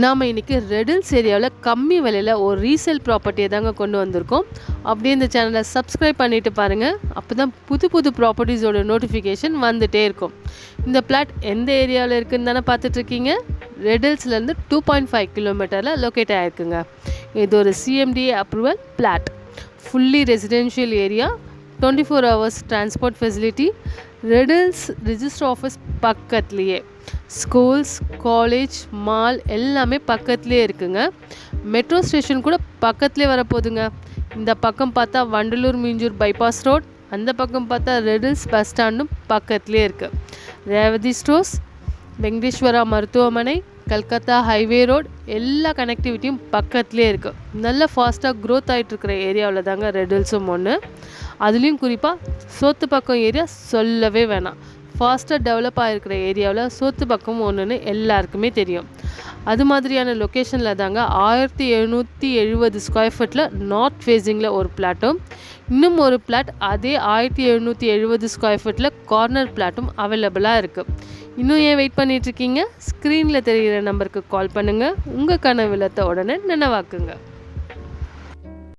நாம் இன்றைக்கி ரெடில்ஸ் ஏரியாவில் கம்மி விலையில் ஒரு ரீசேல் ப்ராப்பர்ட்டியை தாங்க கொண்டு வந்திருக்கோம். அப்படியே இந்த சேனலை சப்ஸ்கிரைப் பண்ணிவிட்டு பாருங்கள். அப்போ தான் புது புது ப்ராப்பர்ட்டிஸோட நோட்டிஃபிகேஷன் வந்துகிட்டே இருக்கும். இந்த பிளாட் எந்த ஏரியாவில் இருக்குதுன்னு தானே பார்த்துட்ருக்கீங்க. ரெடில்ஸ்லேருந்து 2.5 கிலோமீட்டரில் லொக்கேட் ஆகிருக்குங்க. இது ஒரு CMDA approval plot. Fully residential area, 24 hours transport facility. ரெடில்ஸ் ரிஜிஸ்டர் ஆஃபீஸ் பக்கத்துலேயே, ஸ்கூல்ஸ், காலேஜ், மால் எல்லாமே பக்கத்துலேயே இருக்குங்க. மெட்ரோ ஸ்டேஷன் கூட பக்கத்துலேயே வரப்போகுதுங்க. இந்த பக்கம் பார்த்தா வண்டலூர் மீஞ்சூர் பைபாஸ் ரோட், அந்த பக்கம் பார்த்தா ரெடில்ஸ் பஸ் ஸ்டாண்டும் பக்கத்துலேயே இருக்குது. ரேவதி ஸ்டோர்ஸ், வெங்கடேஸ்வரா மருத்துவமனை, கல்கத்தா ஹைவே ரோட் எல்லா கனெக்டிவிட்டியும் பக்கத்துலேயே இருக்குது. நல்ல ஃபாஸ்ட்டாக க்ரோத் ஆகிட்டுருக்கிற ஏரியாவில் தாங்க ரெடில்ஸும் ஒன்று. அதுலேயும் குறிப்பாக சோத்துப்பக்கம் ஏரியா சொல்லவே வேணாம். ஃபாஸ்ட்டாக டெவலப் ஆகிருக்கிற ஏரியாவில் சோத்துப்பக்கம் ஒன்றுன்னு எல்லாருக்குமே தெரியும். அது மாதிரியான லொக்கேஷனில் தாங்க 1770 ஸ்கொயர் ஃபீட்டில் நார்த் ஃபேஸிங்கில் ஒரு பிளாட்டும், இன்னும் ஒரு பிளாட் அதே 1770 ஸ்கொயர் ஃபீட்டில் கார்னர் பிளாட்டும் அவைலபிளாக இருக்குது. இன்னும் ஏன் வெயிட் பண்ணிகிட்ருக்கீங்க? ஸ்க்ரீனில் தெரிகிற நம்பருக்கு கால் பண்ணுங்கள். உங்கள் கனவு இல்லத்தை உடனே நினைவாக்குங்க.